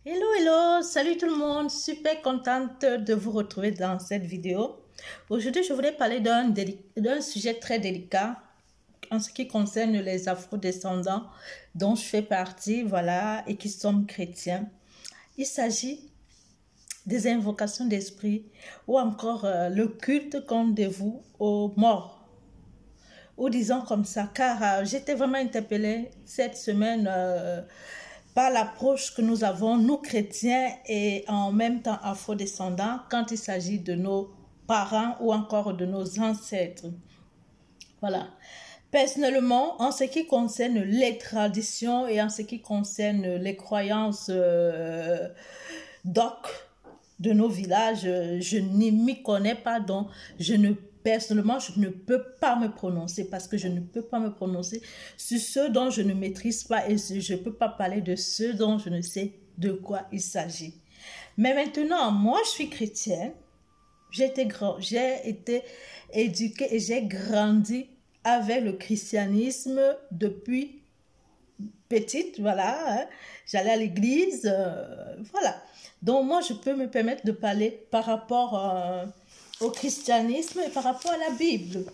Hello, hello, salut tout le monde, super contente de vous retrouver dans cette vidéo. Aujourd'hui, je voulais parler d'un sujet très délicat en ce qui concerne les afro-descendants dont je fais partie, voilà, et qui sont chrétiens. Il s'agit des invocations d'esprit ou encore le culte qu'on dévoue aux morts. Ou disons comme ça, car j'étais vraiment interpellée cette semaine par l'approche que nous avons, nous chrétiens et en même temps afro-descendants, quand il s'agit de nos parents ou encore de nos ancêtres. Voilà. Personnellement, en ce qui concerne les traditions et en ce qui concerne les croyances doc de nos villages, je n'y m'y connais pas, donc personnellement, je ne peux pas me prononcer parce que je ne peux pas me prononcer sur ceux dont je ne maîtrise pas et je ne peux pas parler de ceux dont je ne sais de quoi il s'agit. Mais maintenant, moi, je suis chrétienne, j'ai été éduquée et j'ai grandi avec le christianisme depuis petite, voilà, hein. J'allais à l'église, voilà. Donc moi, je peux me permettre de parler par rapport au christianisme et par rapport à la Bible.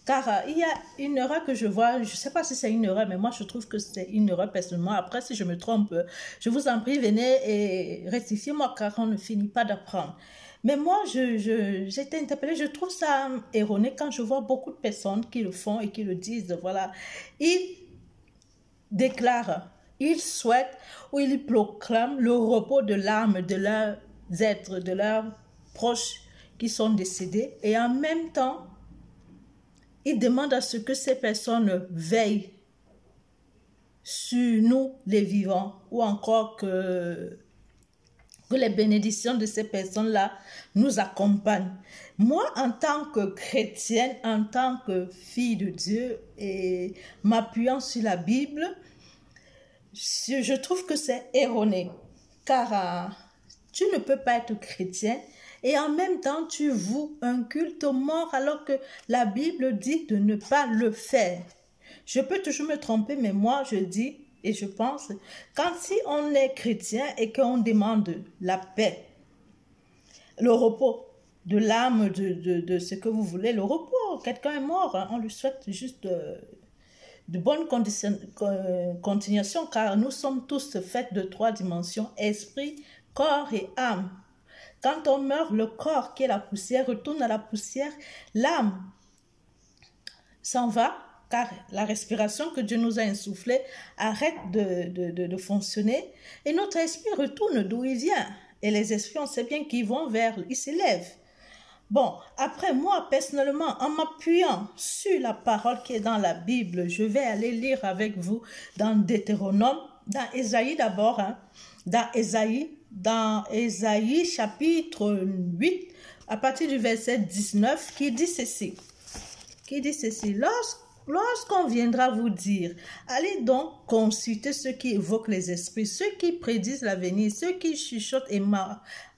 Car il y a une erreur que je vois, je ne sais pas si c'est une erreur, mais moi je trouve que c'est une erreur personnellement. Après, si je me trompe, je vous en prie, venez et rectifiez-moi car on ne finit pas d'apprendre. Mais moi, j'étais interpellée, je trouve ça erroné quand je vois beaucoup de personnes qui le font et qui le disent. Voilà, ils déclarent, ils souhaitent ou ils proclament le repos de l'âme de leurs êtres, de leurs proches qui sont décédés et en même temps, ils demandent à ce que ces personnes veillent sur nous, les vivants, ou encore que les bénédictions de ces personnes-là nous accompagnent. Moi, en tant que chrétienne, en tant que fille de Dieu, et m'appuyant sur la Bible, je trouve que c'est erroné, car tu ne peux pas être chrétien et en même temps tu voues un culte mort alors que la Bible dit de ne pas le faire. Je peux toujours me tromper, mais moi je dis et je pense, quand si on est chrétien et qu'on demande la paix, le repos de l'âme, de ce que vous voulez, le repos, quelqu'un est mort, hein, on lui souhaite juste de bonnes continuations, car nous sommes tous faits de trois dimensions, esprit, corps et âme. Quand on meurt, le corps qui est la poussière retourne à la poussière, l'âme s'en va, car la respiration que Dieu nous a insufflée arrête de fonctionner, et notre esprit retourne d'où il vient. Et les esprits, on sait bien qu'ils vont vers, ils s'élèvent. Bon, après moi, personnellement, en m'appuyant sur la parole qui est dans la Bible, je vais aller lire avec vous dans Deutéronome, dans Ésaïe d'abord, hein, dans Ésaïe chapitre 8, à partir du verset 19, qui dit ceci. Lorsqu'on viendra vous dire, allez donc consulter ceux qui évoquent les esprits, ceux qui prédisent l'avenir, ceux qui chuchotent et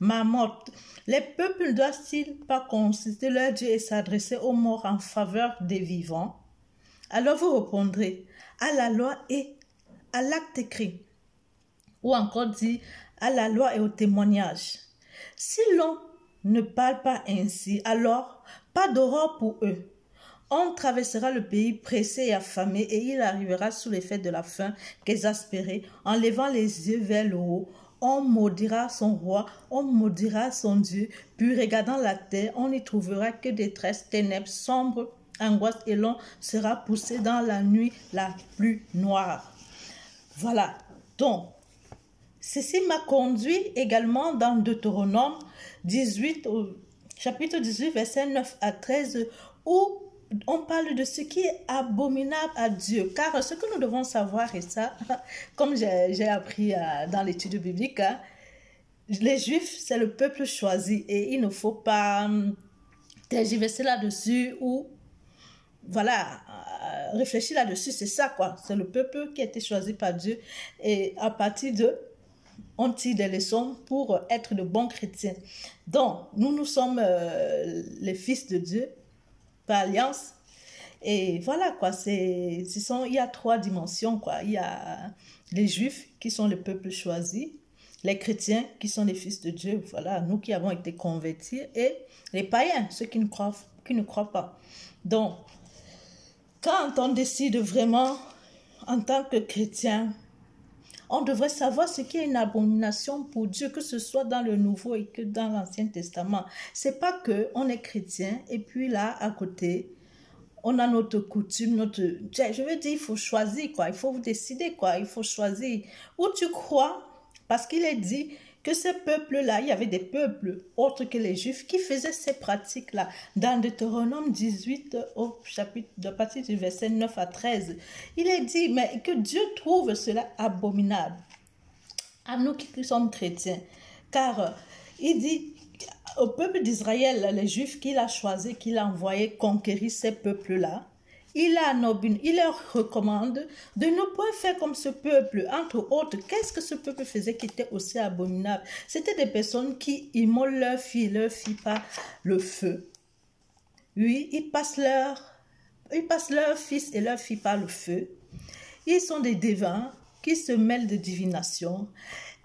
marmottent. Les peuples ne doivent-ils pas consulter leur Dieu et s'adresser aux morts en faveur des vivants? Alors vous répondrez à la loi et à l'acte écrit, ou encore dit à la loi et au témoignage. Si l'on ne parle pas ainsi, alors pas d'aurore pour eux. On traversera le pays pressé et affamé et il arrivera sous l'effet de la faim qu'exaspéré, en levant les yeux vers le haut. On maudira son roi, on maudira son Dieu, puis regardant la terre, on n'y trouvera que détresse, ténèbres, sombres, angoisse et l'on sera poussé dans la nuit la plus noire. Voilà, donc, ceci m'a conduit également dans Deutéronome 18, chapitre 18, verset 9 à 13, où on parle de ce qui est abominable à Dieu. Car ce que nous devons savoir, et ça, comme j'ai appris dans l'étude biblique, hein, les Juifs, c'est le peuple choisi et il ne faut pas tergiverser là-dessus ou, voilà, réfléchir là-dessus, c'est ça quoi. C'est le peuple qui a été choisi par Dieu et à partir de on tire des leçons pour être de bons chrétiens. Donc, nous sommes les fils de Dieu par alliance. Et voilà quoi, il y a trois dimensions quoi. Il y a les Juifs qui sont le peuple choisi. les chrétiens qui sont les fils de Dieu, voilà, nous qui avons été convertis, et les païens, ceux qui ne croient pas. Donc, quand on décide vraiment, en tant que chrétien, on devrait savoir ce qui est une abomination pour Dieu, que ce soit dans le Nouveau et que dans l'Ancien Testament. C'est pas que on est chrétien et puis là, à côté, on a notre coutume, je veux dire, il faut choisir, quoi. Il faut vous décider, quoi. Il faut choisir. Où tu crois, parce qu'il est dit que ces peuples-là, il y avait des peuples autres que les Juifs qui faisaient ces pratiques-là. Dans Deutéronome 18, au chapitre, de partir du verset 9 à 13, il est dit, mais que Dieu trouve cela abominable à nous qui sommes chrétiens. Car il dit au peuple d'Israël, les Juifs qu'il a choisi, qu'il a envoyé conquérir ces peuples-là, il leur recommande de ne pas faire comme ce peuple. Entre autres, qu'est-ce que ce peuple faisait qui était aussi abominable? C'était des personnes qui immolent leurs filles par le feu. Oui, ils passent leurs fils et leurs filles par le feu. Ils sont des devins qui se mêlent de divination.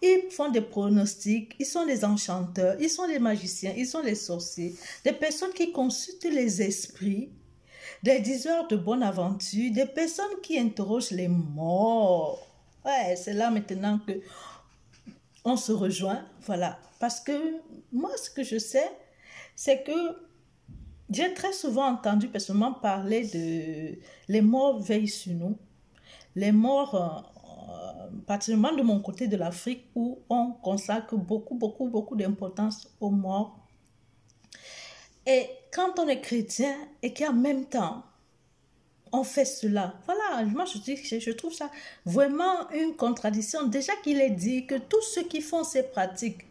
Ils font des pronostics, ils sont des enchanteurs, ils sont des magiciens, ils sont des sorciers, des personnes qui consultent les esprits, des diseurs de bonne aventure, des personnes qui interrogent les morts. Ouais, c'est là maintenant que on se rejoint, voilà. Parce que moi, ce que je sais, c'est que j'ai très souvent entendu personnellement parler de les morts veillent sur nous. Les morts, particulièrement de mon côté de l'Afrique, où on consacre beaucoup d'importance aux morts. Et quand on est chrétien et qu'en même temps, on fait cela, voilà, moi je trouve ça vraiment une contradiction. Déjà qu'il est dit que tous ceux qui font ces pratiques,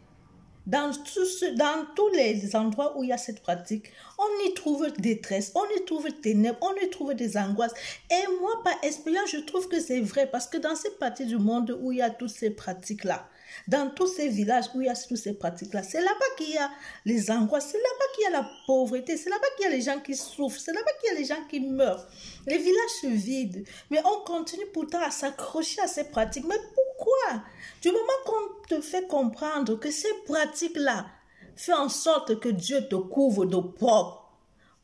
dans tous les endroits où il y a cette pratique, on y trouve détresse, on y trouve ténèbres, on y trouve des angoisses. Et moi, par expérience, je trouve que c'est vrai parce que dans ces parties du monde où il y a toutes ces pratiques-là, dans tous ces villages où il y a toutes ces pratiques-là, c'est là-bas qu'il y a les angoisses, c'est là-bas qu'il y a la pauvreté, c'est là-bas qu'il y a les gens qui souffrent, c'est là-bas qu'il y a les gens qui meurent. Les villages se vident, mais on continue pourtant à s'accrocher à ces pratiques. Mais pourquoi? Du moment qu'on te fait comprendre que ces pratiques-là font en sorte que Dieu te couvre de propre,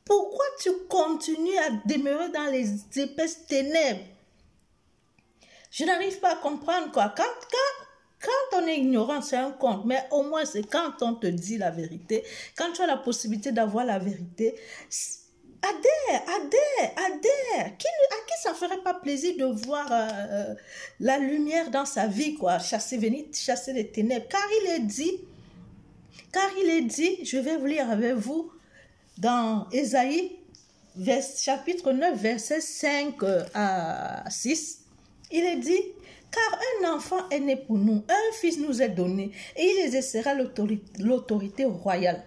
pourquoi tu continues à demeurer dans les épaisses ténèbres? Je n'arrive pas à comprendre, quoi. Quand on est ignorant, c'est un conte, mais au moins c'est quand on te dit la vérité, quand tu as la possibilité d'avoir la vérité, adhère. À qui ça ne ferait pas plaisir de voir la lumière dans sa vie, quoi, chasser les ténèbres, car il est dit, je vais vous lire avec vous, dans Ésaïe, chapitre 9, verset 5 à 6, il est dit, car un enfant est né pour nous, un fils nous est donné, et il exercera l'autorité royale.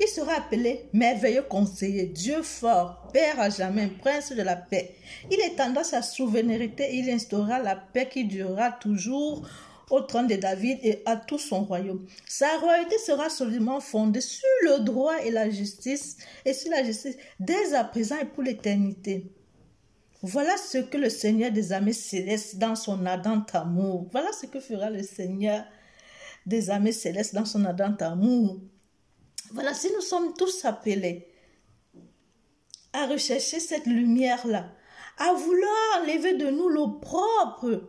Il sera appelé merveilleux conseiller, Dieu fort, Père à jamais, prince de la paix. Il étendra sa souveraineté et il instaurera la paix qui durera toujours au trône de David et à tout son royaume. Sa royauté sera solidement fondée sur le droit et la justice, dès à présent et pour l'éternité. Voilà ce que le Seigneur des armées célestes dans son ardent amour. Voilà ce que fera le Seigneur des armées célestes dans son ardent amour. Voilà, si nous sommes tous appelés à rechercher cette lumière-là, à vouloir enlever de nous l'opprobre,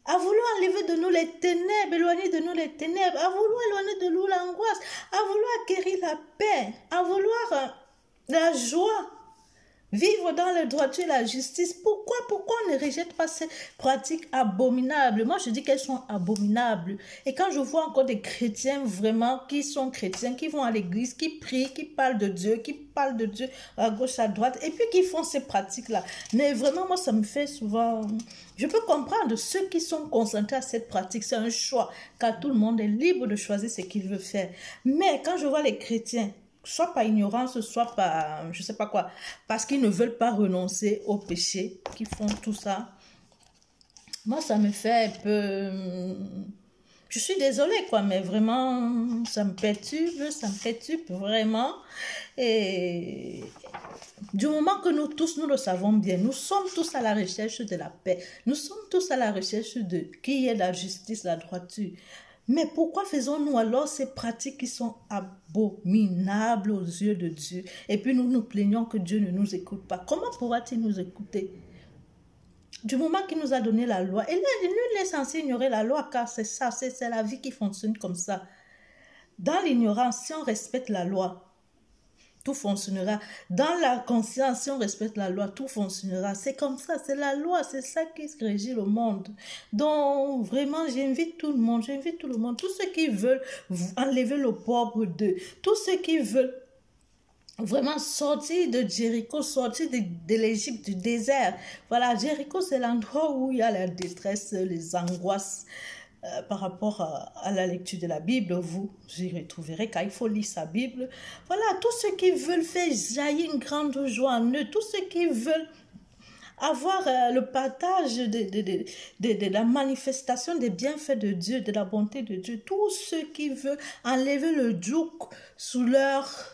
à vouloir enlever de nous les ténèbres, éloigner de nous les ténèbres, à vouloir éloigner de nous l'angoisse, à vouloir acquérir la paix, à vouloir la joie, vivre dans le droit et la justice. Pourquoi on ne rejette pas ces pratiques abominables? Moi, je dis qu'elles sont abominables. Et quand je vois encore des chrétiens vraiment qui sont chrétiens, qui vont à l'église, qui prient, qui parlent de Dieu à gauche, à droite, et puis qui font ces pratiques-là. Mais vraiment, moi, ça me fait souvent... Je peux comprendre ceux qui sont concentrés à cette pratique. C'est un choix, car tout le monde est libre de choisir ce qu'il veut faire. Mais quand je vois les chrétiens, soit par ignorance, soit par je sais pas quoi, parce qu'ils ne veulent pas renoncer au péché, qui font tout ça. Moi, ça me fait un peu... Je suis désolée, quoi, mais vraiment, ça me perturbe vraiment. Et du moment que nous tous, nous le savons bien, nous sommes tous à la recherche de la paix. Nous sommes tous à la recherche de qui est la justice, la droiture. Mais pourquoi faisons-nous alors ces pratiques qui sont abominables aux yeux de Dieu? Et puis nous nous plaignons que Dieu ne nous écoute pas. Comment pourra-t-il nous écouter? Du moment qu'il nous a donné la loi, et là, nul n'est censé ignorer la loi, car c'est ça, c'est la vie qui fonctionne comme ça. Dans l'ignorance, si on respecte la loi, tout fonctionnera. Dans la conscience, si on respecte la loi, tout fonctionnera. C'est comme ça, c'est la loi, c'est ça qui régit le monde. Donc, vraiment, j'invite tout le monde, tous ceux qui veulent enlever le pauvre d'eux, tous ceux qui veulent vraiment sortir de Jéricho, sortir de l'Égypte, du désert. Voilà, Jéricho, c'est l'endroit où il y a la détresse, les angoisses. Par rapport à la lecture de la Bible, vous y retrouverez car il faut lire sa Bible. Voilà, tous ceux qui veulent faire jaillir une grande joie en eux, tous ceux qui veulent avoir le partage de la manifestation des bienfaits de Dieu, de la bonté de Dieu, tous ceux qui veulent enlever le joug sous leurs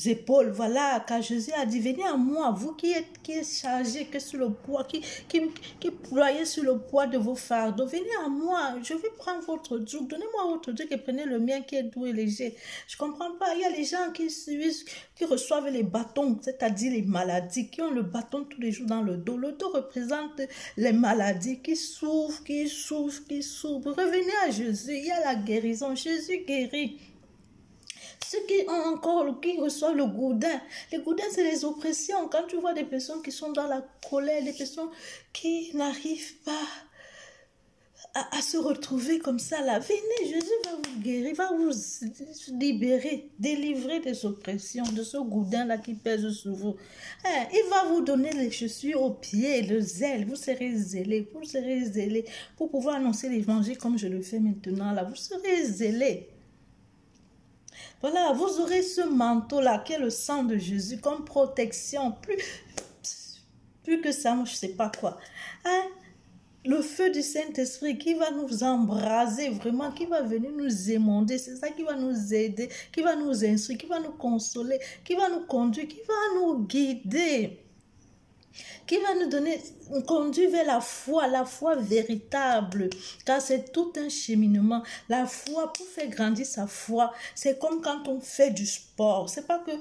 épaules, voilà, car Jésus a dit, venez à moi, vous qui êtes chargés, que sur le poids, qui ployez sur le poids de vos fardeaux, venez à moi, je vais prendre votre joug, donnez-moi votre joug et prenez le mien qui est doux et léger. Je comprends pas, il y a les gens qui reçoivent les bâtons, c'est-à-dire les maladies, qui ont le bâton tous les jours dans le dos. Le dos représente les maladies qui souffrent. Revenez à Jésus, il y a la guérison, Jésus guérit. Ceux qui reçoivent le gourdin. Le gourdin, c'est les oppressions. Quand tu vois des personnes qui sont dans la colère, des personnes qui n'arrivent pas à se retrouver comme ça, là, venez, Jésus va vous guérir, va vous libérer, délivrer des oppressions, de ce gourdin-là qui pèse sur vous. Il va vous donner les chaussures aux pieds, le zèle, vous serez zélés pour pouvoir annoncer l'évangile comme je le fais maintenant, là, vous serez zélés. Voilà, vous aurez ce manteau-là qui est le sang de Jésus comme protection. Plus que ça, moi, je ne sais pas quoi. Le feu du Saint-Esprit qui va nous embraser vraiment, qui va venir nous émonder. C'est ça qui va nous aider, qui va nous instruire, qui va nous consoler, qui va nous conduire, qui va nous guider. Qui va nous conduire vers la foi véritable, car c'est tout un cheminement. La foi, pour faire grandir sa foi, c'est comme quand on fait du sport. C'est pas que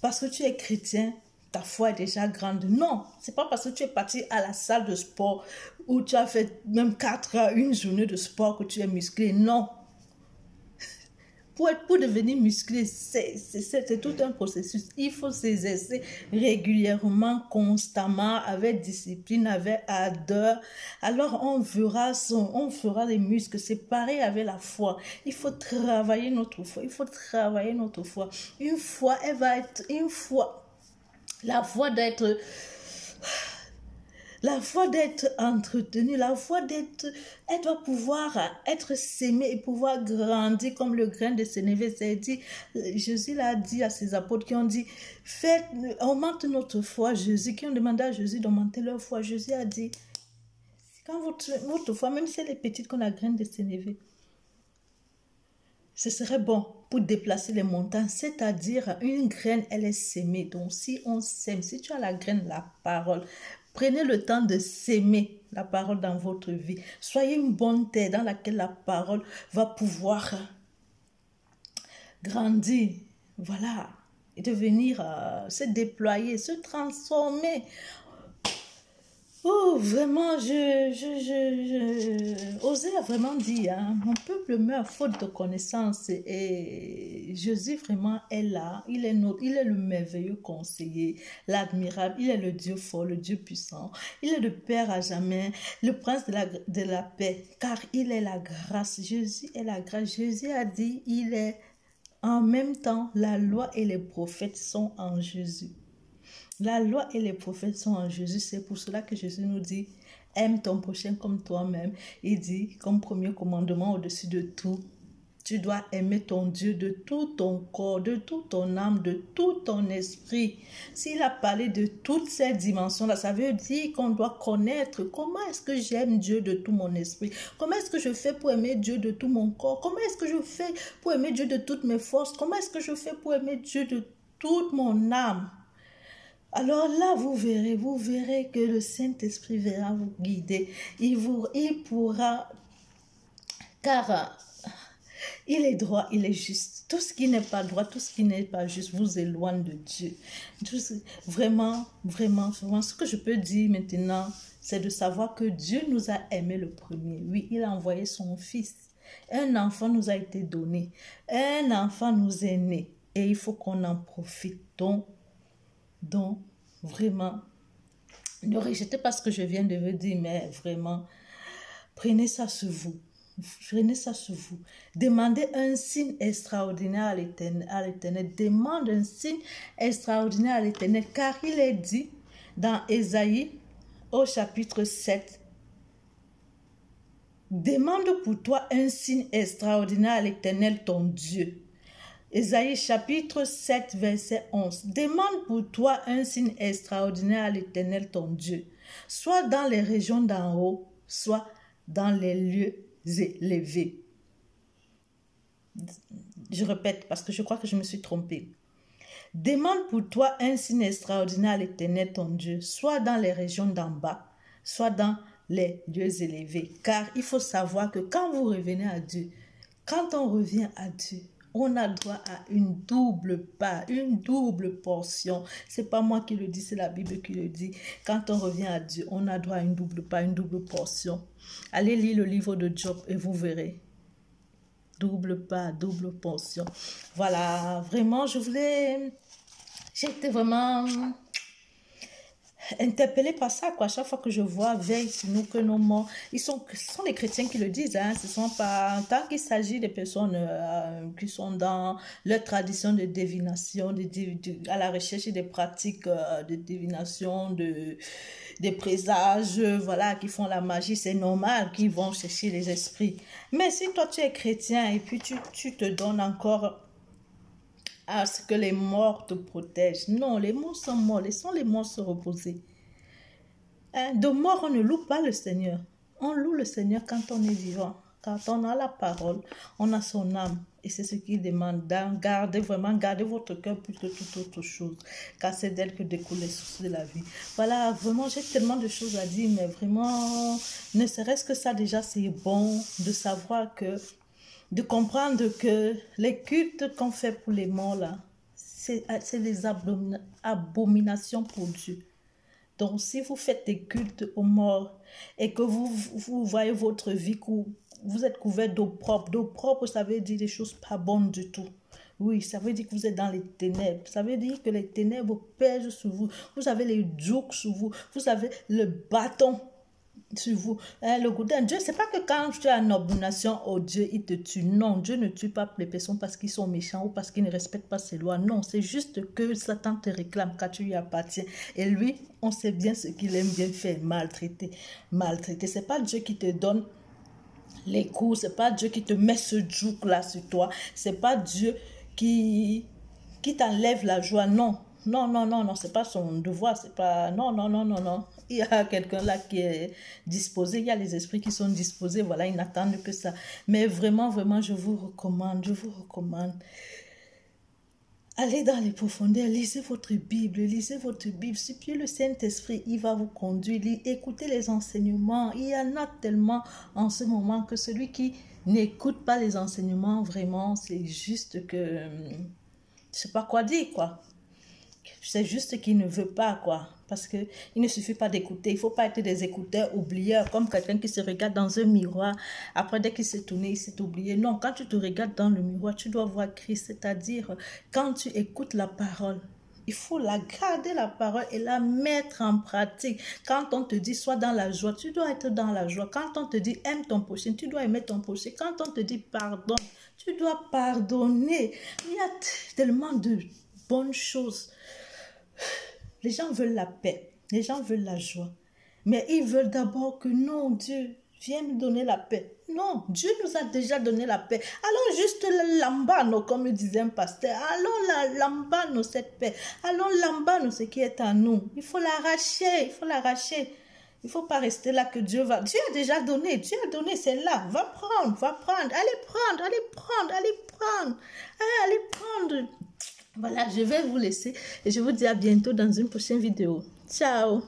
parce que tu es chrétien, ta foi est déjà grande. Non, c'est pas parce que tu es parti à la salle de sport où tu as fait même 4 heures, une journée de sport que tu es musclé. Non. Pour devenir musclé, c'est tout un processus. Il faut s'exercer régulièrement, constamment, avec discipline, avec ardeur. Alors, on fera des muscles. C'est pareil avec la foi. Il faut travailler notre foi. Une foi, elle va être une foi. La foi d'être entretenue, elle doit pouvoir être sémée et pouvoir grandir comme le grain de sénévé. Jésus l'a dit à ses apôtres qui ont dit, augmente notre foi, Jésus, qui ont demandé à Jésus d'augmenter leur foi. Jésus a dit, quand votre foi, même si elle est petite comme la graine de sénévé, ce serait bon pour déplacer les montagnes, c'est-à-dire une graine, elle est sémée. Donc, si on sème, si tu as la graine, la parole, prenez le temps de s'aimer la parole dans votre vie. Soyez une bonne terre dans laquelle la parole va pouvoir grandir, voilà, et devenir, se déployer, se transformer. Oh, vraiment, Osée a vraiment dit, hein, mon peuple meurt faute de connaissance, et Jésus vraiment est là, il est le merveilleux conseiller, l'admirable, il est le Dieu fort, le Dieu puissant, il est le Père à jamais, le prince de la paix, car il est la grâce. Jésus est la grâce. Jésus a dit, il est en même temps, la loi et les prophètes sont en Jésus. La loi et les prophètes sont en Jésus. C'est pour cela que Jésus nous dit, aime ton prochain comme toi-même. Il dit, comme premier commandement au-dessus de tout, tu dois aimer ton Dieu de tout ton corps, de toute ton âme, de tout ton esprit. S'il a parlé de toutes ces dimensions-là, ça veut dire qu'on doit connaître comment est-ce que j'aime Dieu de tout mon esprit. Comment est-ce que je fais pour aimer Dieu de tout mon corps. Comment est-ce que je fais pour aimer Dieu de toutes mes forces. Comment est-ce que je fais pour aimer Dieu de toute mon âme. Alors là, vous verrez que le Saint-Esprit verra vous guider. Il pourra, car Il est droit, il est juste. Tout ce qui n'est pas droit, tout ce qui n'est pas juste vous éloigne de Dieu. Vraiment, vraiment, vraiment, ce que je peux dire maintenant, c'est de savoir que Dieu nous a aimés le premier. Oui, il a envoyé son Fils. Un enfant nous a été donné. Un enfant nous est né. Et il faut qu'on en profite. Donc, vraiment, ne rejetez pas ce que je viens de vous dire, mais vraiment, prenez ça sur vous. Prenez ça sur vous. Demandez un signe extraordinaire à l'Éternel. Demande un signe extraordinaire à l'Éternel, car il est dit dans Ésaïe au chapitre 7. Demande pour toi un signe extraordinaire à l'Éternel ton Dieu. Ésaïe chapitre 7 verset 11. Demande pour toi un signe extraordinaire à l'Éternel ton Dieu, soit dans les régions d'en haut, soit dans les lieux élevés. Je répète parce que je crois que je me suis trompée. Demande pour toi un signe extraordinaire à l'Éternel ton Dieu, soit dans les régions d'en bas, soit dans les lieux élevés. Car il faut savoir que quand vous revenez à Dieu, quand on revient à Dieu, on a droit à une double part, une double portion. C'est pas moi qui le dis, c'est la Bible qui le dit. Quand on revient à Dieu, on a droit à une double part, une double portion. Allez lire le livre de Job et vous verrez. Double part, double portion. Voilà, vraiment, j'étais vraiment interpellée par ça, quoi. Chaque fois que je vois, veille sur nous, que nos morts, ce sont les chrétiens qui le disent, hein. Ce sont pas, tant qu'il s'agit des personnes qui sont dans leur tradition de divination, à la recherche des pratiques de divination, des présages, voilà, qui font la magie, c'est normal qu'ils vont chercher les esprits. Mais si toi tu es chrétien et puis tu te donnes encore à ce que les morts te protègent. Non, les morts sont morts. Laissons les morts se reposer. De mort, on ne loue pas le Seigneur. On loue le Seigneur quand on est vivant. Quand on a la parole, on a son âme. Et c'est ce qu'il demande. Gardez votre cœur plus que toute autre chose. Car c'est d'elle que découlent les sources de la vie. Voilà, vraiment, j'ai tellement de choses à dire. Mais vraiment, ne serait-ce que ça déjà, c'est bon de savoir que de comprendre que les cultes qu'on fait pour les morts, là, c'est des abominations pour Dieu. Donc, si vous faites des cultes aux morts et que vous voyez votre vie, vous êtes couvert d'eau propre, ça veut dire des choses pas bonnes du tout. Oui, ça veut dire que vous êtes dans les ténèbres. Ça veut dire que les ténèbres pèsent sur vous. Vous avez les jougs sur vous. Vous avez le bâton sur vous. Le gourdin, Dieu, c'est pas que quand tu es en abomination, oh Dieu, il te tue. Non, Dieu ne tue pas les personnes parce qu'ils sont méchants ou parce qu'ils ne respectent pas ses lois. Non, c'est juste que Satan te réclame quand tu lui appartiens. Et lui, on sait bien ce qu'il aime bien faire, maltraiter. C'est pas Dieu qui te donne les coups, c'est pas Dieu qui te met ce joug là sur toi. C'est pas Dieu qui t'enlève la joie. Non, c'est pas son devoir, c'est pas, non. Il y a quelqu'un là qui est disposé, il y a les esprits qui sont disposés, voilà, ils n'attendent que ça. Mais vraiment, je vous recommande, allez dans les profondeurs, lisez votre Bible, suppliez le Saint-Esprit, il va vous conduire, écoutez les enseignements. Il y en a tellement en ce moment que celui qui n'écoute pas les enseignements, vraiment, c'est juste que, je sais pas quoi dire, quoi. C'est juste qu'il ne veut pas, quoi. Parce qu'il ne suffit pas d'écouter. Il ne faut pas être des écouteurs oublieurs, comme quelqu'un qui se regarde dans un miroir. Après, dès qu'il s'est tourné, il s'est oublié. Non, quand tu te regardes dans le miroir, tu dois voir Christ. C'est-à-dire, quand tu écoutes la parole, il faut la garder, la parole, et la mettre en pratique. Quand on te dit, sois dans la joie, tu dois être dans la joie. Quand on te dit, aime ton prochain, tu dois aimer ton prochain. Quand on te dit, pardonne, tu dois pardonner. Il y a tellement de bonnes choses. Les gens veulent la paix, les gens veulent la joie, mais ils veulent d'abord que non, Dieu, viens me donner la paix. Non, Dieu nous a déjà donné la paix. Allons juste l'ambano, comme disait un pasteur. Allons l'ambano, cette paix. Allons l'ambano, ce qui est en nous. Il faut l'arracher, Il ne faut pas rester là que Dieu va. Dieu a déjà donné, c'est là. Va prendre, allez prendre. Voilà, je vais vous laisser et je vous dis à bientôt dans une prochaine vidéo. Ciao!